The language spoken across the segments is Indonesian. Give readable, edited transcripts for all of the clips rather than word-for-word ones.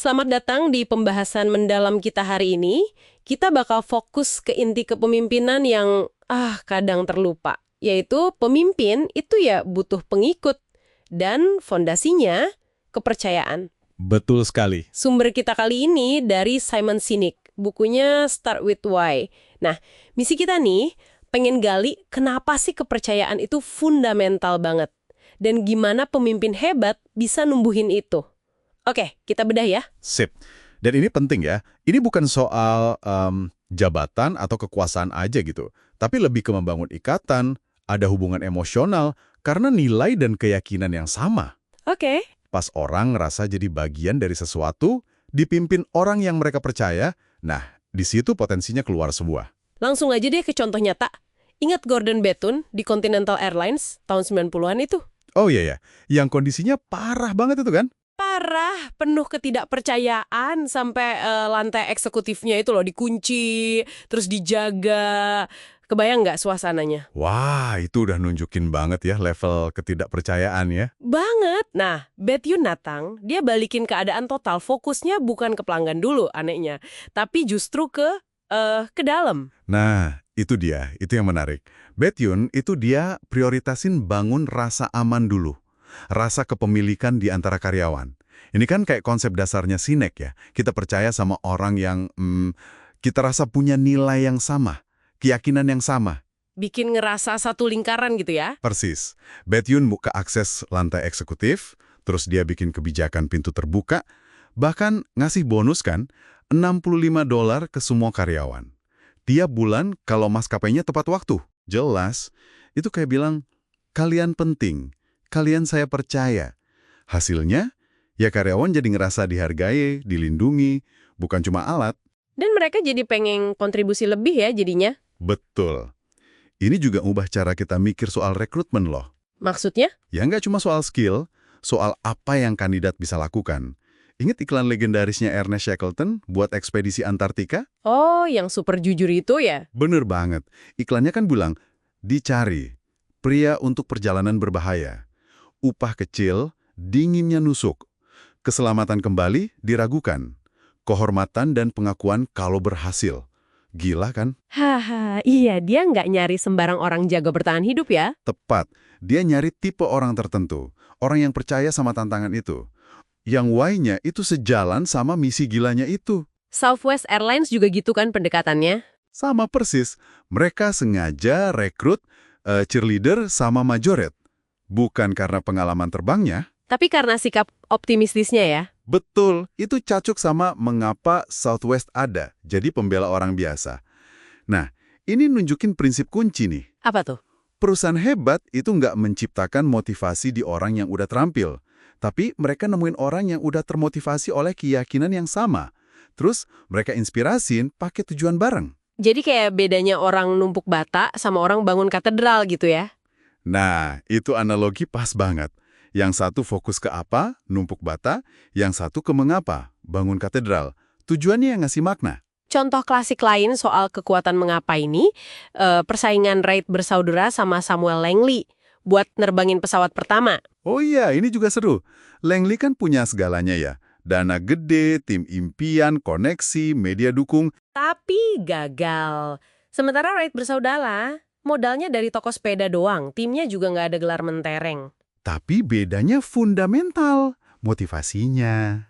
Selamat datang di pembahasan mendalam kita hari ini. Kita bakal fokus ke inti kepemimpinan yang kadang terlupa, yaitu pemimpin itu ya butuh pengikut dan fondasinya kepercayaan. Betul sekali. Sumber kita kali ini dari Simon Sinek, bukunya Start With Why. Nah, misi kita nih pengen gali kenapa sih kepercayaan itu fundamental banget dan gimana pemimpin hebat bisa numbuhin itu. Oke, kita bedah ya. Sip. Dan ini penting ya. Ini bukan soal jabatan atau kekuasaan aja gitu. Tapi lebih ke membangun ikatan, ada hubungan emosional, karena nilai dan keyakinan yang sama. Oke. Pas orang ngerasa jadi bagian dari sesuatu, dipimpin orang yang mereka percaya, nah, di situ potensinya keluar semua. Langsung aja deh ke contoh nyata. Ingat Gordon Bethune di Continental Airlines tahun 90-an itu? Oh iya ya, yang kondisinya parah banget itu kan? Parah, penuh ketidakpercayaan sampai lantai eksekutifnya itu loh dikunci, terus dijaga. Kebayang nggak suasananya? Wah, itu udah nunjukin banget ya level ketidakpercayaan ya. Banget. Nah, Bethune datang, dia balikin keadaan total. Fokusnya bukan ke pelanggan dulu, anehnya. Tapi justru ke dalam. Nah, itu dia, itu yang menarik. Bethune itu dia prioritasin bangun rasa aman dulu. Rasa kepemilikan di antara karyawan. Ini kan kayak konsep dasarnya Sinek ya. Kita percaya sama orang yang kita rasa punya nilai yang sama, keyakinan yang sama. Bikin ngerasa satu lingkaran gitu ya. Persis. Bethune buka akses lantai eksekutif, terus dia bikin kebijakan pintu terbuka, bahkan ngasih bonus kan, $65 ke semua karyawan. Tiap bulan kalau maskapainya tepat waktu. Jelas, itu kayak bilang, kalian penting, kalian saya percaya. Hasilnya, ya karyawan jadi ngerasa dihargai, dilindungi, bukan cuma alat. Dan mereka jadi pengen kontribusi lebih ya jadinya. Betul. Ini juga ubah cara kita mikir soal rekrutmen loh. Maksudnya? Ya nggak cuma soal skill, soal apa yang kandidat bisa lakukan. Ingat iklan legendarisnya Ernest Shackleton buat ekspedisi Antartika? Oh, yang super jujur itu ya? Bener banget. Iklannya kan bilang, dicari, pria untuk perjalanan berbahaya. Upah kecil, dinginnya nusuk. Keselamatan kembali, diragukan. Kehormatan dan pengakuan kalau berhasil. Gila kan? Haha, iya dia nggak nyari sembarang orang jago bertahan hidup ya? Tepat. Dia nyari tipe orang tertentu. Orang yang percaya sama tantangan itu. Yang why-nya itu sejalan sama misi gilanya itu. Southwest Airlines juga gitu kan pendekatannya? Sama persis. Mereka sengaja rekrut cheerleader sama majoret. Bukan karena pengalaman terbangnya. Tapi karena sikap optimistisnya ya? Betul, itu cocok sama mengapa Southwest ada, jadi pembela orang biasa. Nah, ini nunjukin prinsip kunci nih. Apa tuh? Perusahaan hebat itu nggak menciptakan motivasi di orang yang udah terampil, tapi mereka nemuin orang yang udah termotivasi oleh keyakinan yang sama. Terus mereka inspirasiin pakai tujuan bareng. Jadi kayak bedanya orang numpuk bata sama orang bangun katedral gitu ya? Nah, itu analogi pas banget. Yang satu fokus ke apa, numpuk bata, yang satu ke mengapa, bangun katedral. Tujuannya yang ngasih makna. Contoh klasik lain soal kekuatan mengapa ini, persaingan Wright bersaudara sama Samuel Langley buat nerbangin pesawat pertama. Oh iya, ini juga seru. Langley kan punya segalanya ya. Dana gede, tim impian, koneksi, media dukung. Tapi gagal. Sementara Wright bersaudara, modalnya dari toko sepeda doang, timnya juga nggak ada gelar mentereng. Tapi bedanya fundamental, motivasinya.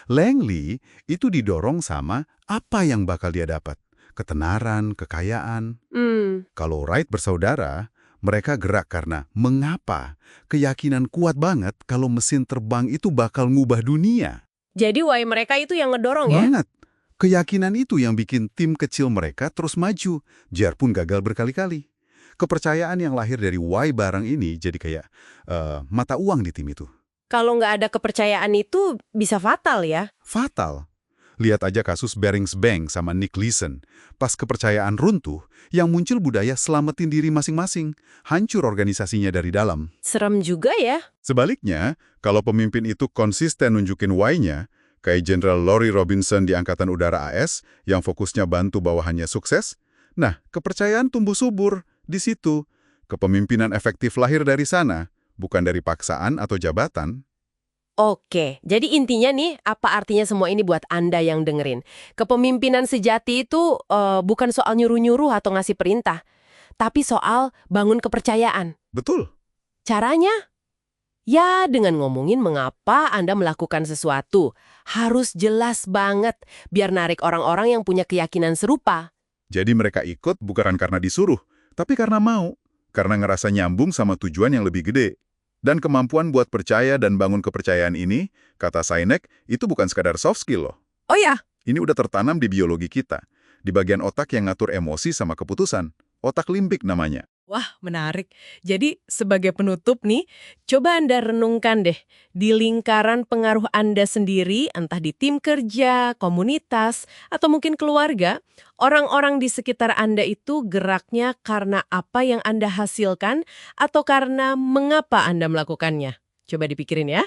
Langley itu didorong sama apa yang bakal dia dapat. Ketenaran, kekayaan. Kalau Wright bersaudara, mereka gerak karena mengapa. Keyakinan kuat banget kalau mesin terbang itu bakal ngubah dunia. Jadi why mereka itu yang ngedorong ya? Banget. Keyakinan itu yang bikin tim kecil mereka terus maju, biarpun gagal berkali-kali. Kepercayaan yang lahir dari why barang ini jadi kayak mata uang di tim itu. Kalau nggak ada kepercayaan itu bisa fatal ya? Fatal. Lihat aja kasus Barings Bank sama Nick Leeson. Pas kepercayaan runtuh, yang muncul budaya selamatin diri masing-masing. Hancur organisasinya dari dalam. Serem juga ya? Sebaliknya, kalau pemimpin itu konsisten nunjukin why-nya, kayak Jenderal Laurie Robinson di Angkatan Udara AS yang fokusnya bantu bawahannya sukses, nah, kepercayaan tumbuh subur. Di situ, kepemimpinan efektif lahir dari sana, bukan dari paksaan atau jabatan. Oke, jadi intinya nih, apa artinya semua ini buat Anda yang dengerin? Kepemimpinan sejati itu bukan soal nyuruh-nyuruh atau ngasih perintah, tapi soal bangun kepercayaan. Betul. Caranya? Ya, dengan ngomongin mengapa Anda melakukan sesuatu. Harus jelas banget, biar narik orang-orang yang punya keyakinan serupa. Jadi mereka ikut bukan karena disuruh, tapi karena mau. Karena ngerasa nyambung sama tujuan yang lebih gede. Dan kemampuan buat percaya dan bangun kepercayaan ini, kata Sinek, itu bukan sekadar soft skill loh. Oh ya? Ini udah tertanam di biologi kita. Di bagian otak yang ngatur emosi sama keputusan. Otak limbik namanya. Wah, menarik. Jadi, sebagai penutup nih, coba Anda renungkan deh, di lingkaran pengaruh Anda sendiri, entah di tim kerja, komunitas, atau mungkin keluarga, orang-orang di sekitar Anda itu geraknya karena apa yang Anda hasilkan, atau karena mengapa Anda melakukannya. Coba dipikirin ya.